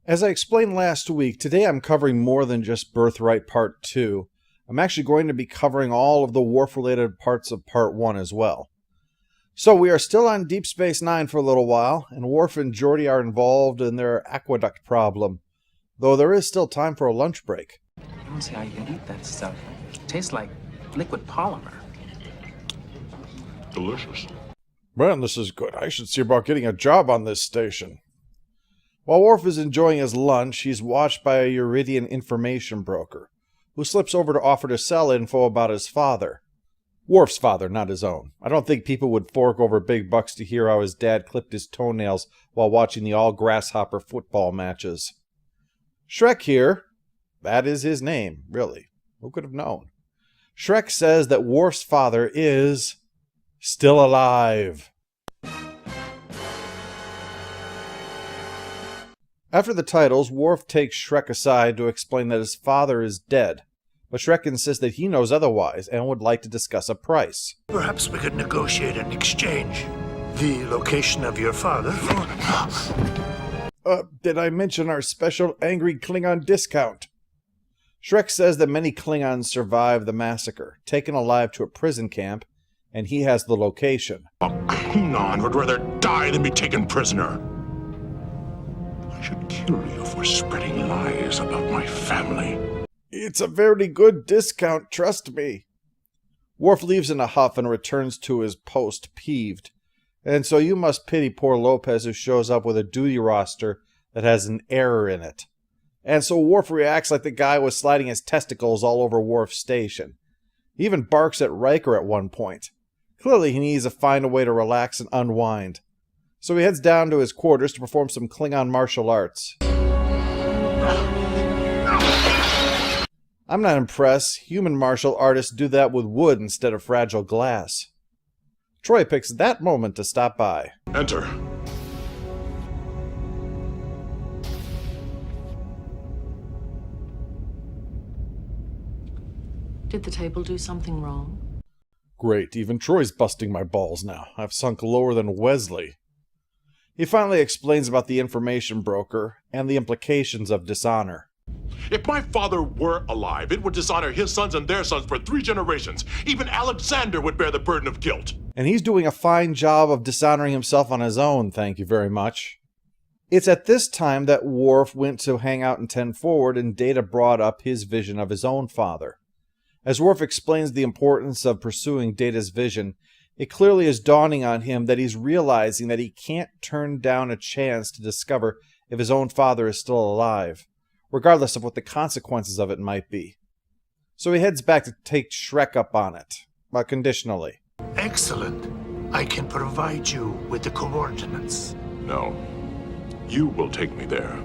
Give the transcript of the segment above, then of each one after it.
As I explained last week, today I'm covering more than just Birthright Part 2. I'm actually going to be covering all of the Worf-related parts of Part 1 as well. So we are still on Deep Space Nine for a little while, and Worf and Geordi are involved in their aqueduct problem, though there is still time for a lunch break. I don't see how you can eat that stuff. It tastes like liquid polymer. Delicious. Man, this is good. I should see about getting a job on this station. While Worf is enjoying his lunch, he's watched by a Uridian information broker, who slips over to offer to sell info about his father. Worf's father, not his own. I don't think people would fork over big bucks to hear how his dad clipped his toenails while watching the all-grasshopper football matches. Shrek here. That is his name, really. Who could have known? Shrek says that Worf's father is still alive. After the titles, Worf takes Shrek aside to explain that his father is dead, but Shrek insists that he knows otherwise and would like to discuss a price. Perhaps we could negotiate an exchange. The location of your father Did I mention our special Angry Klingon discount? Shrek says that many Klingons survived the massacre, taken alive to a prison camp, and he has the location. A Klingon would rather die than be taken prisoner. I should kill you for spreading lies about my family. It's a very good discount, trust me. Worf leaves in a huff and returns to his post, peeved. And so you must pity poor Lopez, who shows up with a duty roster that has an error in it. And so Worf reacts like the guy was sliding his testicles all over Worf's station. He even barks at Riker at one point. Clearly he needs to find a way to relax and unwind. So he heads down to his quarters to perform some Klingon martial arts. I'm not impressed. Human martial artists do that with wood instead of fragile glass. Troy picks that moment to stop by. Enter. Did the table do something wrong? Great, even Troy's busting my balls now. I've sunk lower than Wesley. He finally explains about the information broker and the implications of dishonor. If my father were alive, it would dishonor his sons and their sons for 3 generations. Even Alexander would bear the burden of guilt. And he's doing a fine job of dishonoring himself on his own, thank you very much. It's at this time that Worf went to hang out in 10 Forward and Data brought up his vision of his own father. As Worf explains the importance of pursuing Data's vision, it clearly is dawning on him that he's realizing that he can't turn down a chance to discover if his own father is still alive, regardless of what the consequences of it might be. So he heads back to take Shrek up on it, but conditionally. Excellent. I can provide you with the coordinates. No. You will take me there.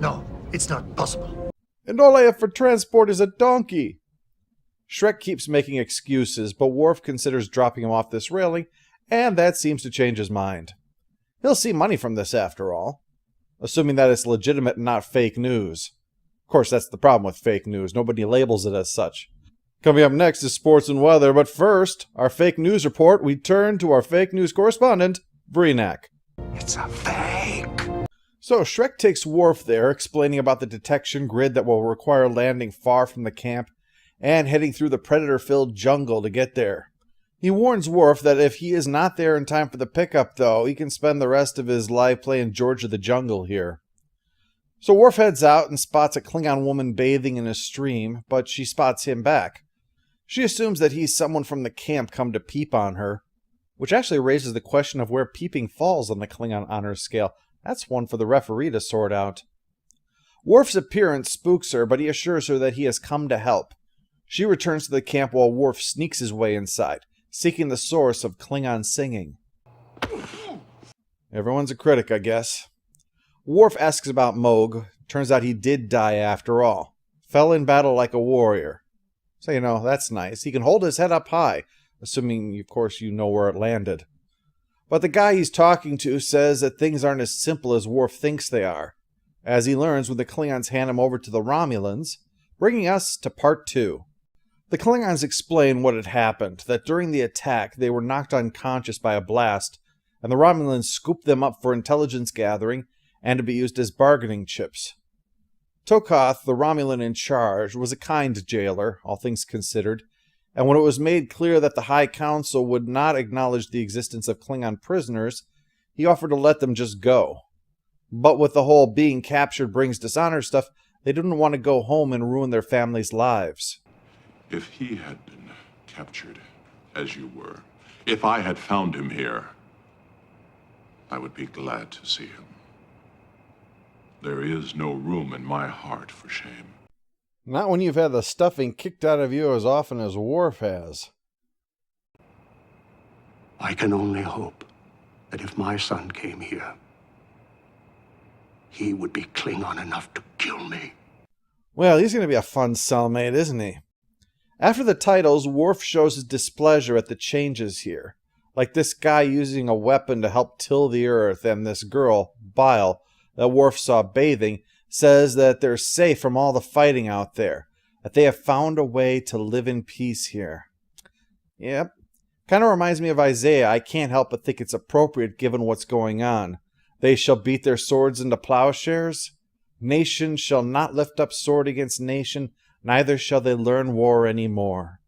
No, it's not possible. And all I have for transport is a donkey. Shrek keeps making excuses, but Worf considers dropping him off this railing, and that seems to change his mind. He'll see money from this after all, assuming that it's legitimate and not fake news. Of course, that's the problem with fake news. Nobody labels it as such. Coming up next is sports and weather, but first, our fake news report, we turn to our fake news correspondent, Vreenak. It's a fake. So Shrek takes Worf there, explaining about the detection grid that will require landing far from the camp and heading through the predator-filled jungle to get there. He warns Worf that if he is not there in time for the pickup, though, he can spend the rest of his life playing George of the Jungle here. So Worf heads out and spots a Klingon woman bathing in a stream, but she spots him back. She assumes that he's someone from the camp come to peep on her, which actually raises the question of where peeping falls on the Klingon honor scale. That's one for the referee to sort out. Worf's appearance spooks her, but he assures her that he has come to help. She returns to the camp while Worf sneaks his way inside, seeking the source of Klingon singing. Everyone's a critic, I guess. Worf asks about Moog. Turns out he did die after all. Fell in battle like a warrior. So, that's nice. He can hold his head up high, assuming, of course, you know where it landed. But the guy he's talking to says that things aren't as simple as Worf thinks they are, as he learns when the Klingons hand him over to the Romulans, bringing us to Part 2. The Klingons explain what had happened, that during the attack they were knocked unconscious by a blast, and the Romulans scooped them up for intelligence gathering and to be used as bargaining chips. Tokath, the Romulan in charge, was a kind jailer, all things considered, and when it was made clear that the High Council would not acknowledge the existence of Klingon prisoners, he offered to let them just go. But with the whole being captured brings dishonor stuff, they didn't want to go home and ruin their families' lives. If he had been captured, as you were, if I had found him here, I would be glad to see him. There is no room in my heart for shame. Not when you've had the stuffing kicked out of you as often as Worf has. I can only hope that if my son came here, he would be Klingon enough to kill me. Well, he's going to be a fun cellmate, isn't he? After the titles, Worf shows his displeasure at the changes here. Like this guy using a weapon to help till the Earth, and this girl, Bile, that Worf saw bathing, says that they're safe from all the fighting out there, that they have found a way to live in peace here. Yep. Kind of reminds me of Isaiah. I can't help but think it's appropriate given what's going on. They shall beat their swords into plowshares. Nation shall not lift up sword against nation, neither shall they learn war any more.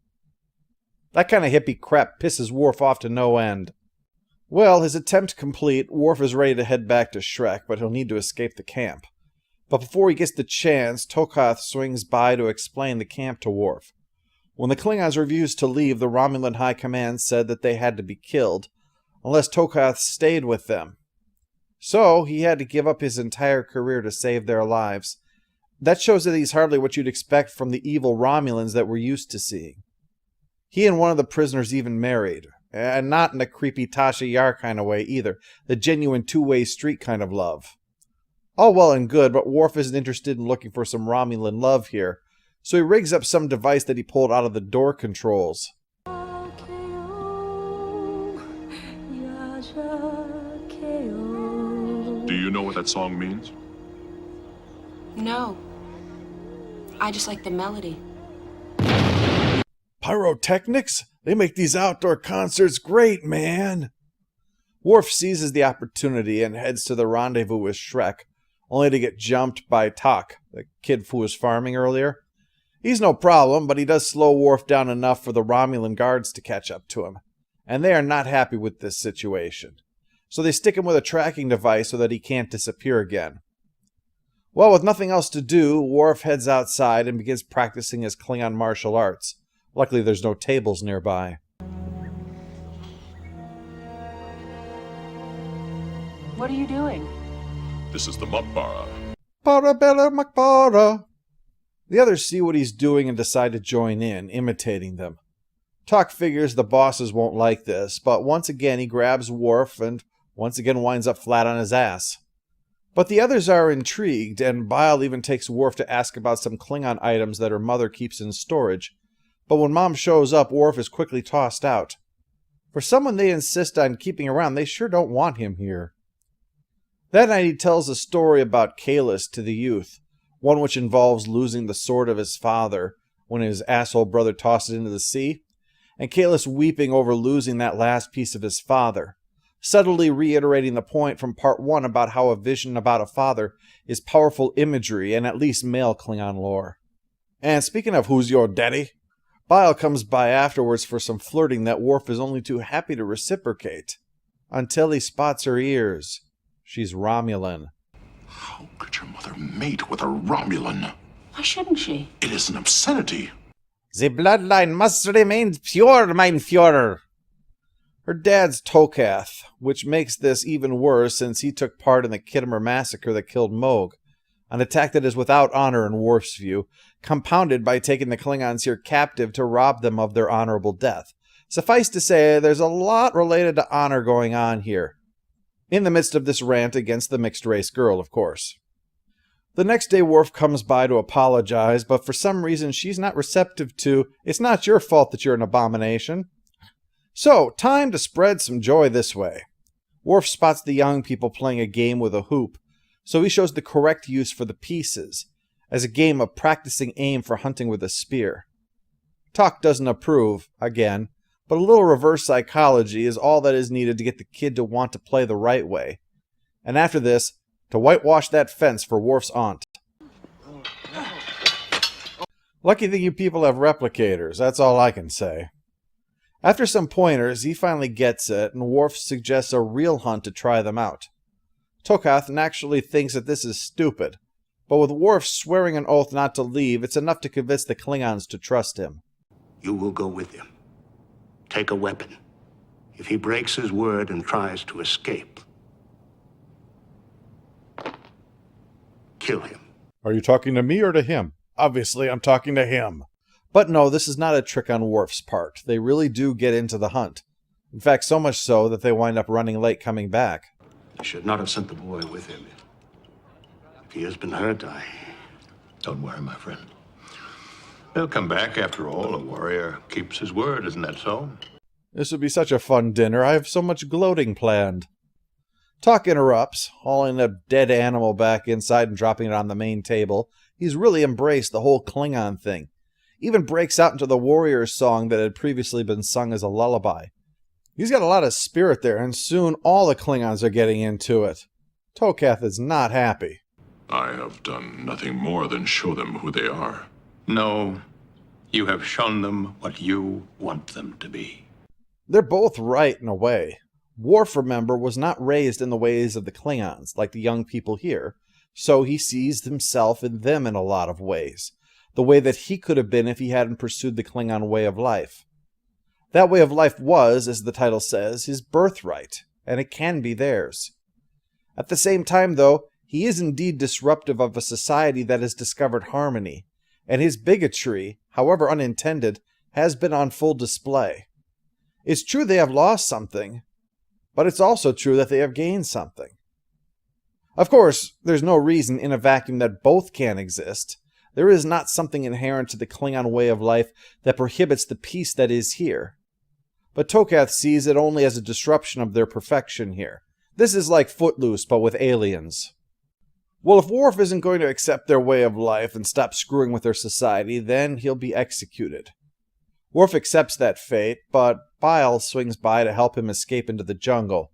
That kind of hippie crap pisses Worf off to no end. Well, his attempt complete, Worf is ready to head back to Shrek, but he'll need to escape the camp. But before he gets the chance, Tokath swings by to explain the camp to Worf. When the Klingons refused to leave, the Romulan High Command said that they had to be killed, unless Tokath stayed with them. So, he had to give up his entire career to save their lives. That shows that he's hardly what you'd expect from the evil Romulans that we're used to seeing. He and one of the prisoners even married, and not in a creepy Tasha Yar kind of way either, the genuine two-way street kind of love. All well and good, but Worf isn't interested in looking for some Romulan love here, so he rigs up some device that he pulled out of the door controls. Do you know what that song means? No. I just like the melody. Pyrotechnics? They make these outdoor concerts great, man! Worf seizes the opportunity and heads to the rendezvous with Shrek, only to get jumped by Tak, the kid who was farming earlier. He's no problem, but he does slow Worf down enough for the Romulan guards to catch up to him, and they are not happy with this situation. So they stick him with a tracking device so that he can't disappear again. Well, with nothing else to do, Worf heads outside and begins practicing his Klingon martial arts. Luckily, there's no tables nearby. What are you doing? This is the Mukbara. Parabella Makbara! The others see what he's doing and decide to join in, imitating them. Tak figures the bosses won't like this, but once again he grabs Worf and once again winds up flat on his ass. But the others are intrigued, and Bile even takes Worf to ask about some Klingon items that her mother keeps in storage. But when Mom shows up, Worf is quickly tossed out. For someone they insist on keeping around, they sure don't want him here. That night he tells a story about Kahless to the youth, one which involves losing the sword of his father when his asshole brother tosses it into the sea, and Kahless weeping over losing that last piece of his father, subtly reiterating the point from part 1 about how a vision about a father is powerful imagery in at least male Klingon lore. And speaking of who's your daddy, Bile comes by afterwards for some flirting that Worf is only too happy to reciprocate, until he spots her ears. She's Romulan. How could your mother mate with a Romulan? Why shouldn't she? It is an obscenity. The bloodline must remain pure, mein Führer. Her dad's Tokath, which makes this even worse since he took part in the Khitomer massacre that killed Moog, an attack that is without honor in Worf's view, compounded by taking the Klingons here captive to rob them of their honorable death. Suffice to say, there's a lot related to honor going on here. In the midst of this rant against the mixed-race girl, of course. The next day Worf comes by to apologize, but for some reason she's not receptive to, "It's not your fault that you're an abomination." So, time to spread some joy this way. Worf spots the young people playing a game with a hoop, so he shows the correct use for the pieces, as a game of practicing aim for hunting with a spear. Tak doesn't approve, again, but a little reverse psychology is all that is needed to get the kid to want to play the right way. And after this, to whitewash that fence for Worf's aunt. Lucky thing you people have replicators, that's all I can say. After some pointers, he finally gets it, and Worf suggests a real hunt to try them out. Tokath naturally thinks that this is stupid, but with Worf swearing an oath not to leave, it's enough to convince the Klingons to trust him. You will go with him. Take a weapon. If he breaks his word and tries to escape, kill him. Are you talking to me or to him? Obviously, I'm talking to him. But no, this is not a trick on Worf's part. They really do get into the hunt. In fact, so much so that they wind up running late coming back. You should not have sent the boy with him. If he has been hurt, Don't worry, my friend. He'll come back after all. A warrior keeps his word, isn't that so? This would be such a fun dinner. I have so much gloating planned. Talk interrupts, hauling a dead animal back inside and dropping it on the main table. He's really embraced the whole Klingon thing. Even breaks out into the warrior's song that had previously been sung as a lullaby. He's got a lot of spirit there, and soon all the Klingons are getting into it. Tokath is not happy. I have done nothing more than show them who they are. No, you have shown them what you want them to be. They're both right in a way. Worf, remember, was not raised in the ways of the Klingons, like the young people here, so he sees himself in them in a lot of ways, the way that he could have been if he hadn't pursued the Klingon way of life. That way of life was, as the title says, his birthright, and it can be theirs. At the same time, though, he is indeed disruptive of a society that has discovered harmony, and his bigotry, however unintended, has been on full display. It's true they have lost something, but it's also true that they have gained something. Of course, there's no reason in a vacuum that both can't exist. There is not something inherent to the Klingon way of life that prohibits the peace that is here. But Tokath sees it only as a disruption of their perfection here. This is like Footloose, but with aliens. Well, if Worf isn't going to accept their way of life and stop screwing with their society, then he'll be executed. Worf accepts that fate, but Bile swings by to help him escape into the jungle.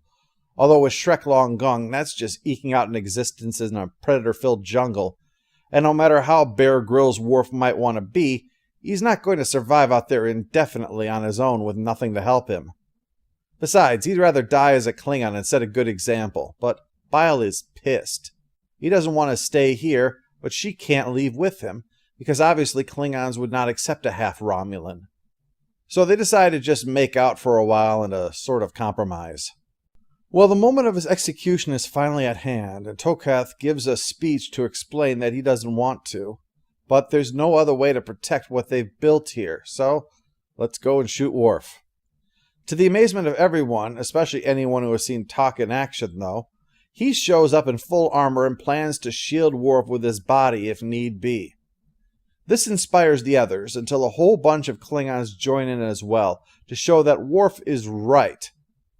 Although with Shrek long gone, that's just eking out an existence in a predator-filled jungle. And no matter how Bear Grylls Worf might want to be, he's not going to survive out there indefinitely on his own with nothing to help him. Besides, he'd rather die as a Klingon and set a good example, but Bile is pissed. He doesn't want to stay here, but she can't leave with him, because obviously Klingons would not accept a half-Romulan. So they decide to just make out for a while in a sort of compromise. Well, the moment of his execution is finally at hand, and Tokath gives a speech to explain that he doesn't want to, but there's no other way to protect what they've built here, so let's go and shoot Worf. To the amazement of everyone, especially anyone who has seen Tok in action though, he shows up in full armor and plans to shield Worf with his body if need be. This inspires the others until a whole bunch of Klingons join in as well to show that Worf is right.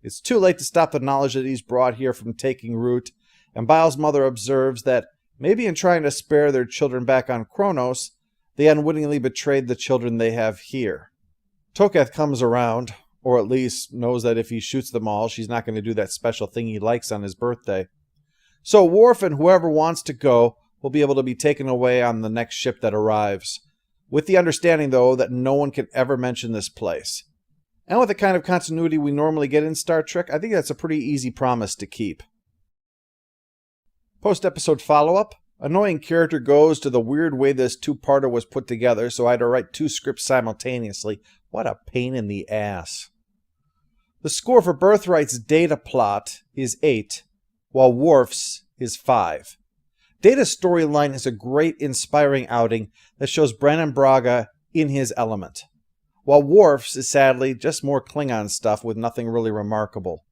It's too late to stop the knowledge that he's brought here from taking root, and Bile's mother observes that maybe in trying to spare their children back on Kronos, they unwittingly betrayed the children they have here. Tokath comes around, or at least knows that if he shoots them all, she's not going to do that special thing he likes on his birthday. So Worf and whoever wants to go will be able to be taken away on the next ship that arrives, with the understanding, though, that no one can ever mention this place. And with the kind of continuity we normally get in Star Trek, I think that's a pretty easy promise to keep. Post-episode follow-up. Annoying character goes to the weird way this two-parter was put together, so I had to write 2 scripts simultaneously. What a pain in the ass. The score for Birthright's data plot is 8, while Worf's is 5. Data's storyline is a great, inspiring outing that shows Brannon Braga in his element, while Worf's is sadly just more Klingon stuff with nothing really remarkable.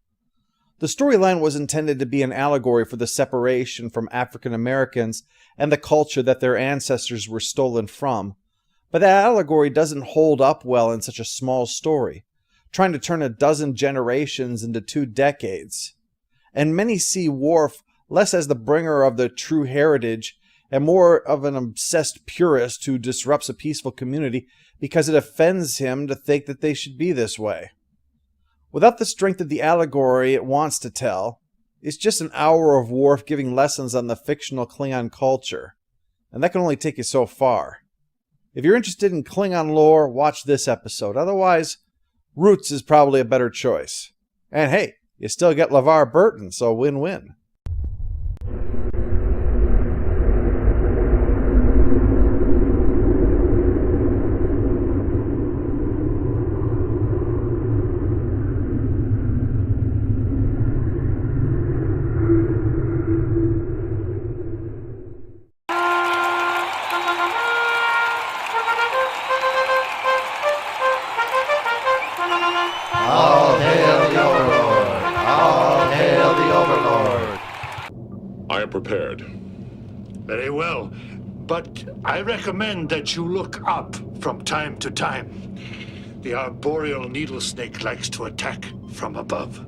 The storyline was intended to be an allegory for the separation from African Americans and the culture that their ancestors were stolen from, but that allegory doesn't hold up well in such a small story, trying to turn a dozen generations into 2 decades. And many see Worf less as the bringer of the true heritage and more of an obsessed purist who disrupts a peaceful community because it offends him to think that they should be this way. Without the strength of the allegory it wants to tell, It's just an hour of Worf giving lessons on the fictional Klingon culture, and that can only take you so far. If you're interested in Klingon lore, watch this episode. Otherwise, Roots is probably a better choice. And hey, you still get LeVar Burton, so win-win. All hail the Overlord! All hail the Overlord! I am prepared. Very well. But I recommend that you look up from time to time. The arboreal needle snake likes to attack from above.